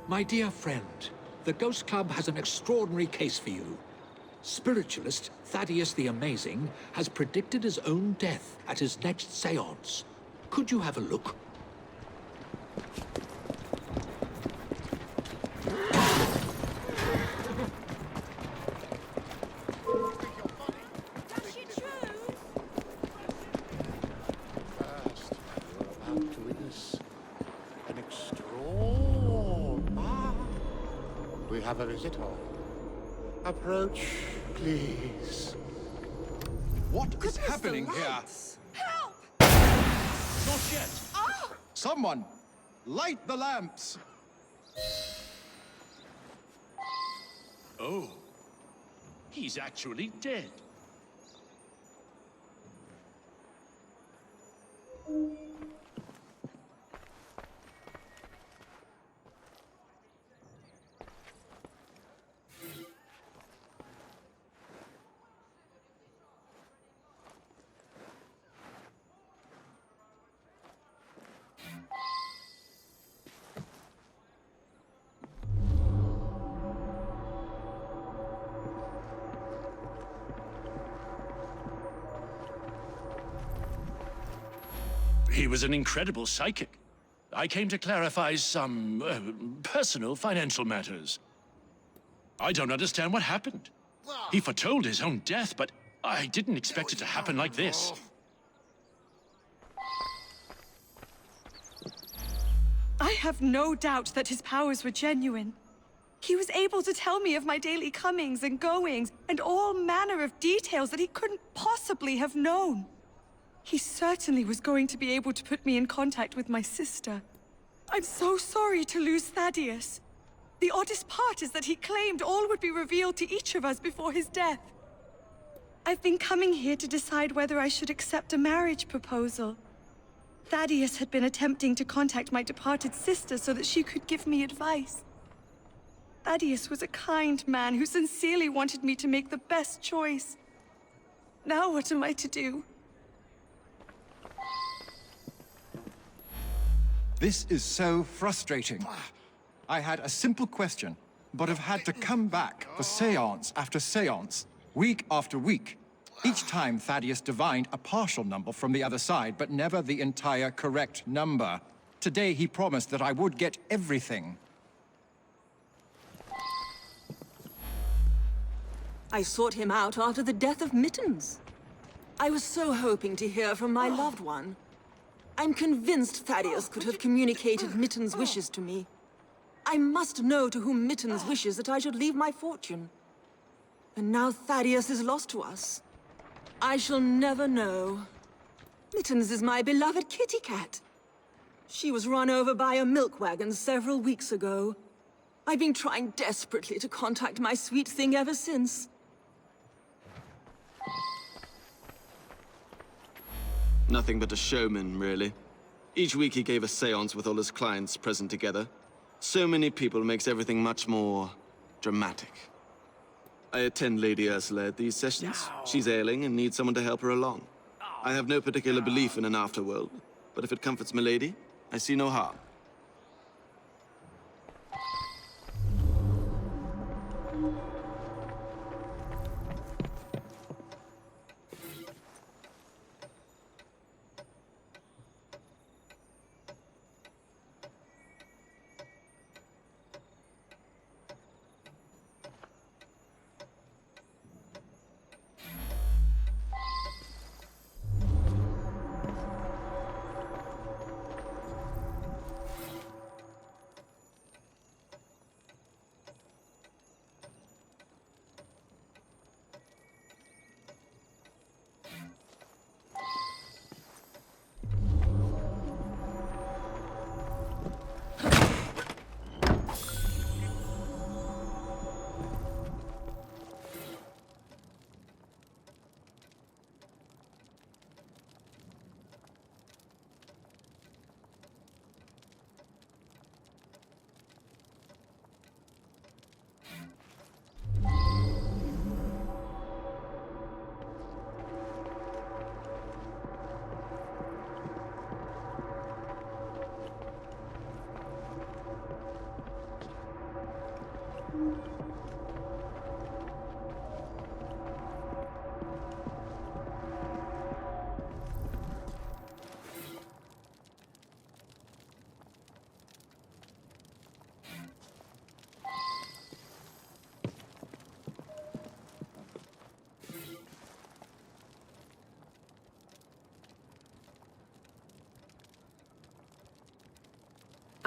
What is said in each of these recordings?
My dear friend, the Ghost Club has an extraordinary case for you. Spiritualist Thaddeus the Amazing has predicted his own death at his next seance. Could you have a look? We have a visitor. Approach, please. What is happening here? Help! Not yet. Oh! Someone, light the lamps. Oh, he's actually dead. He was an incredible psychic. I came to clarify some personal financial matters. I don't understand what happened. He foretold his own death, but I didn't expect it to happen like this. I have no doubt that his powers were genuine. He was able to tell me of my daily comings and goings, and all manner of details that he couldn't possibly have known. He certainly was going to be able to put me in contact with my sister. I'm so sorry to lose Thaddeus. The oddest part is that he claimed all would be revealed to each of us before his death. I've been coming here to decide whether I should accept a marriage proposal. Thaddeus had been attempting to contact my departed sister so that she could give me advice. Thaddeus was a kind man who sincerely wanted me to make the best choice. Now what am I to do? This is so frustrating. I had a simple question, but have had to come back for seance after seance, week after week. Each time Thaddeus divined a partial number from the other side, but never the entire correct number. Today he promised that I would get everything. I sought him out after the death of Mittens. I was so hoping to hear from my loved one. I'm convinced Thaddeus could have communicated Mittens' wishes to me. I must know to whom Mittens wishes that I should leave my fortune. And now Thaddeus is lost to us. I shall never know. Mittens is my beloved kitty cat. She was run over by a milk wagon several weeks ago. I've been trying desperately to contact my sweet thing ever since. Nothing but a showman, really. Each week he gave a seance with all his clients present together. So many people makes everything much more dramatic. I attend Lady Ursula at these sessions. She's ailing and needs someone to help her along. I have no particular belief in an afterworld, but if it comforts Milady, I see no harm.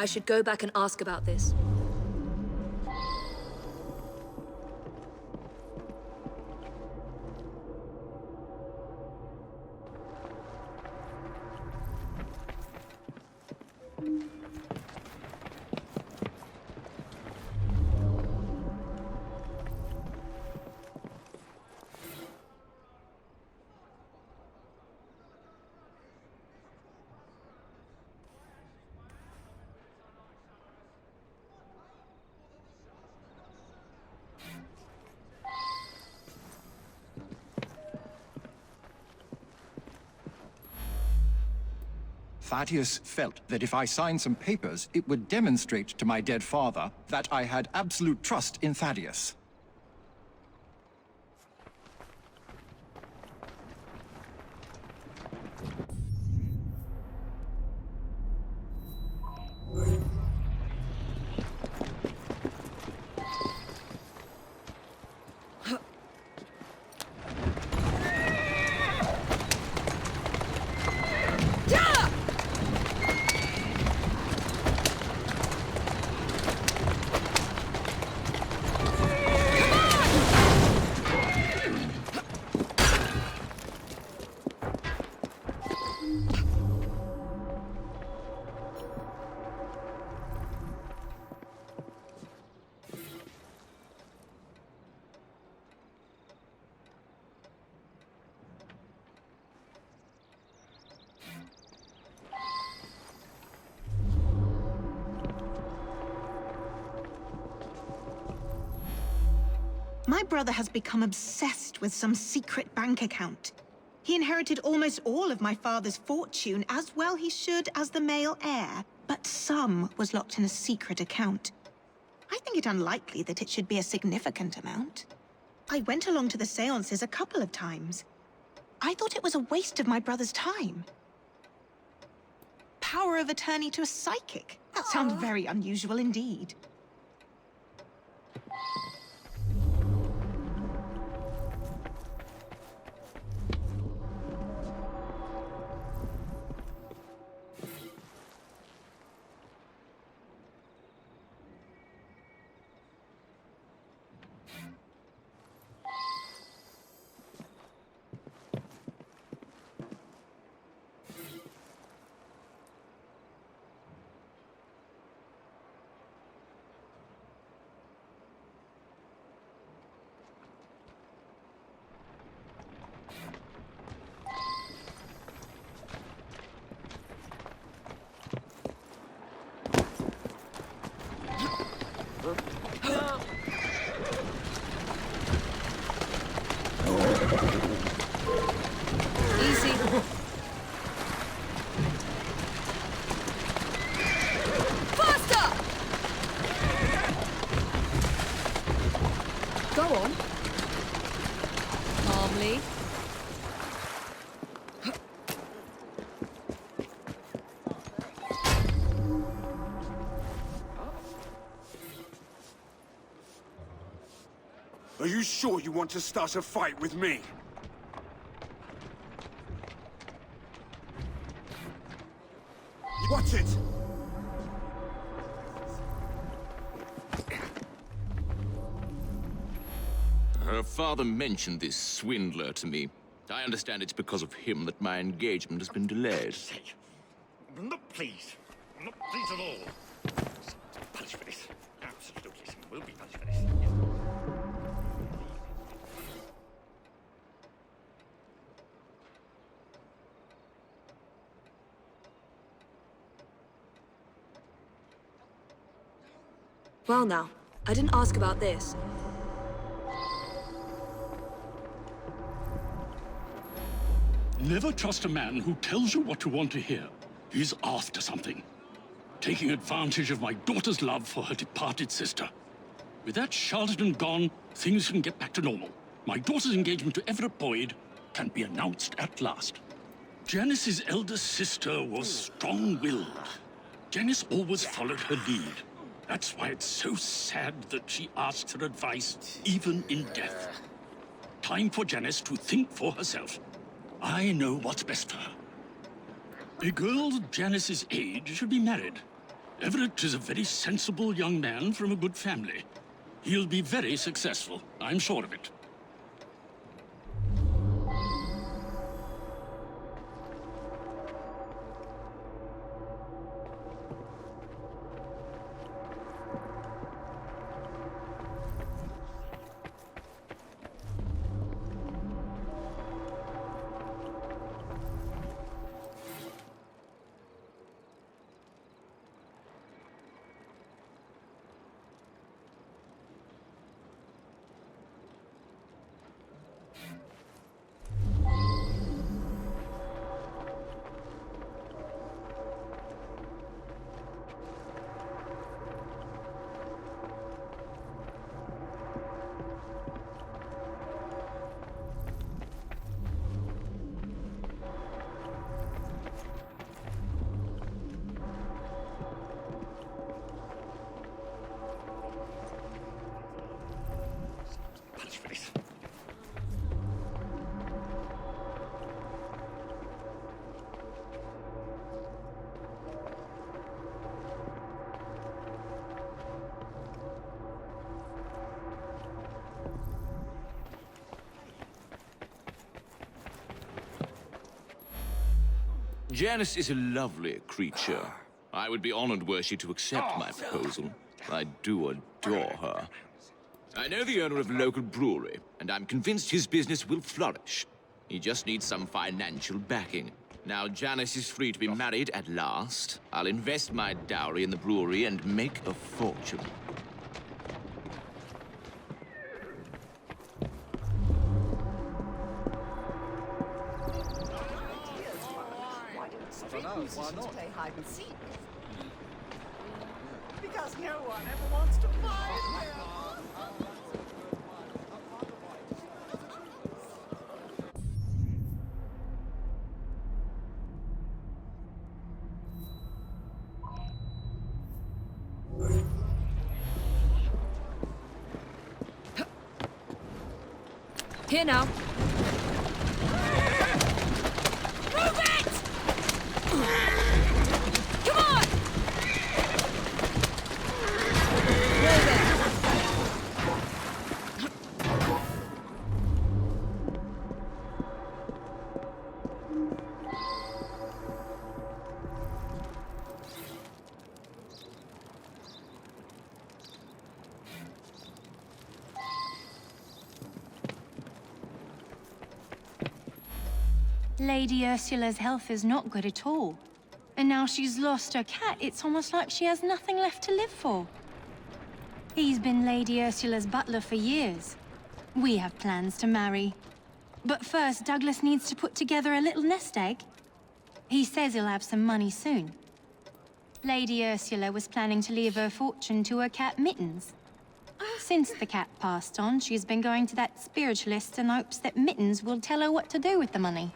I should go back and ask about this. Thadeus felt that if I signed some papers, it would demonstrate to my dead father that I had absolute trust in Thadeus. My brother has become obsessed with some secret bank account. He inherited almost all of my father's fortune, as well he should as the male heir, but some was locked in a secret account. I think it unlikely that it should be a significant amount. I went along to the seances a couple of times. I thought it was a waste of my brother's time. Power of attorney to a psychic? That sounds very unusual indeed. Easy. Faster! Go on. Calmly. Are you sure you want to start a fight with me? What's it? Her father mentioned this swindler to me. I understand it's because of him that my engagement has been delayed. Not pleased. Not pleased at all. Punished for this. Absolutely. Will be punished for this. Well now, I didn't ask about this. Never trust a man who tells you what you want to hear. He's after something. Taking advantage of my daughter's love for her departed sister. With that charlatan gone, things can get back to normal. My daughter's engagement to Everett Boyd can be announced at last. Janice's elder sister was strong-willed. Janice always followed her lead. That's why it's so sad that she asks her advice, even in death. Time for Janice to think for herself. I know what's best for her. A girl Janice's age should be married. Everett is a very sensible young man from a good family. He'll be very successful, I'm sure of it. Punish for this. Janice is a lovely creature. I would be honored were she to accept my proposal. I do adore her. I know the owner of a local brewery, and I'm convinced his business will flourish. He just needs some financial backing. Now Janice is free to be married at last. I'll invest my dowry in the brewery and make a fortune. Why not? Play hide and seek. Because no one ever wants to find him. Here now. Lady Ursula's health is not good at all. And now she's lost her cat, it's almost like she has nothing left to live for. He's been Lady Ursula's butler for years. We have plans to marry. But first, Douglas needs to put together a little nest egg. He says he'll have some money soon. Lady Ursula was planning to leave her fortune to her cat Mittens. Since the cat passed on, she's been going to that spiritualist in hopes that Mittens will tell her what to do with the money.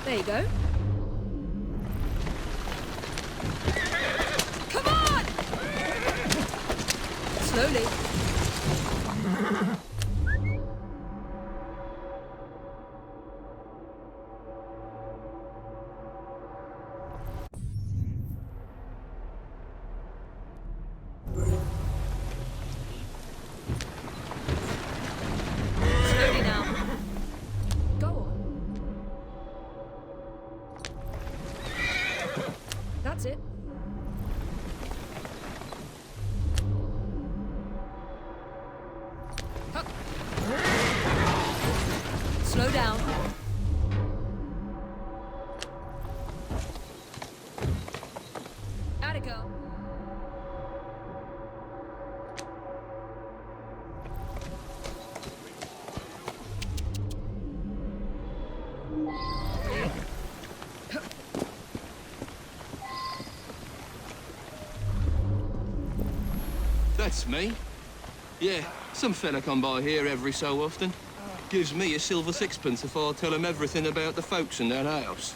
There you go. Come on! Slowly. it. Slow down. Attica. That's me. Yeah, some fella come by here every so often. Gives me a silver sixpence if I tell him everything about the folks in that house.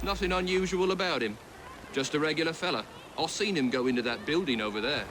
Nothing unusual about him. Just a regular fella. I've seen him go into that building over there.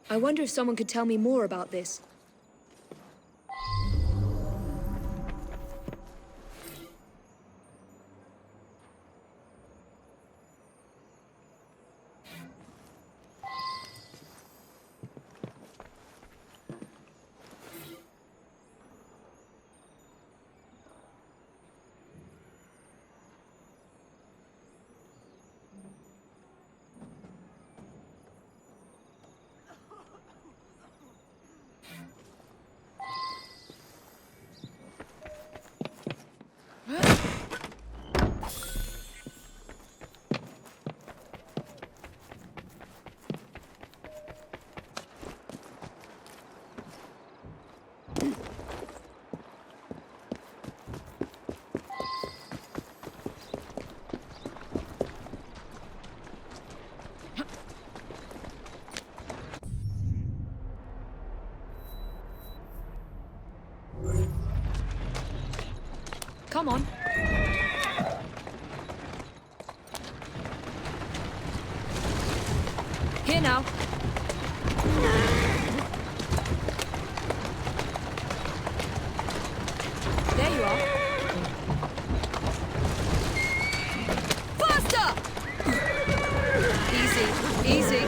I wonder if someone could tell me more about this. Come on. Here now. There you are. Faster! Easy, easy.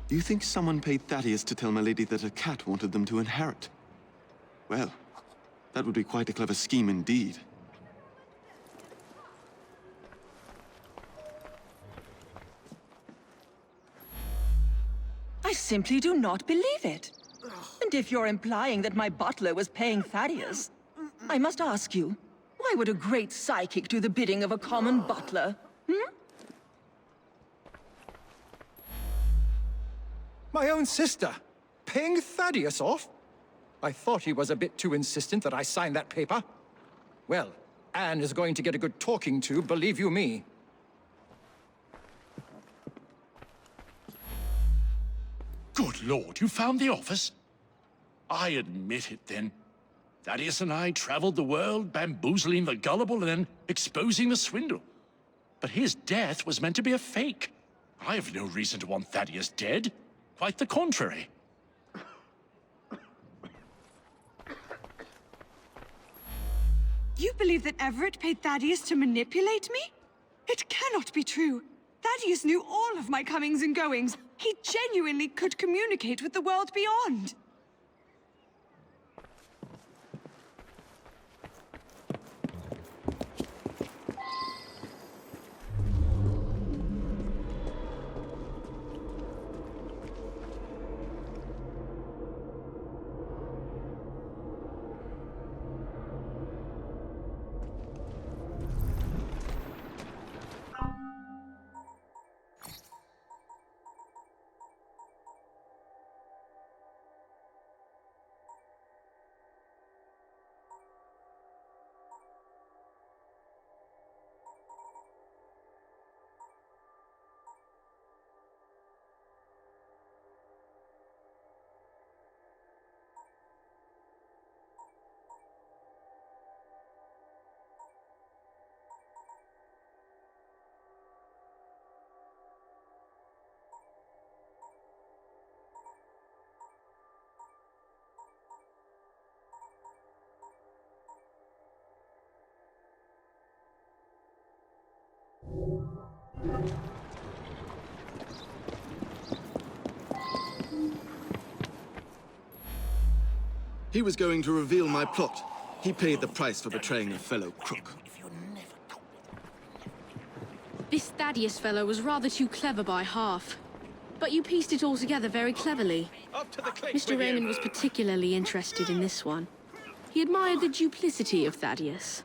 Do you think someone paid Thaddeus to tell my lady that a cat wanted them to inherit? Well, that would be quite a clever scheme indeed. I simply do not believe it. And if you're implying that my butler was paying Thaddeus, I must ask you, why would a great psychic do the bidding of a common butler? My own sister, paying Thaddeus off? I thought he was a bit too insistent that I sign that paper. Well, Anne is going to get a good talking to, believe you me. Good Lord, you found the office? I admit it, then. Thaddeus and I traveled the world, bamboozling the gullible and then exposing the swindle. But his death was meant to be a fake. I have no reason to want Thaddeus dead. Quite the contrary. You believe that Everett paid Thaddeus to manipulate me? It cannot be true. Thaddeus knew all of my comings and goings. He genuinely could communicate with the world beyond. He was going to reveal my plot. He paid the price for betraying a fellow crook. This Thaddeus fellow was rather too clever by half. But you pieced it all together very cleverly. Mr. Raymond was particularly interested in this one. He admired the duplicity of Thaddeus.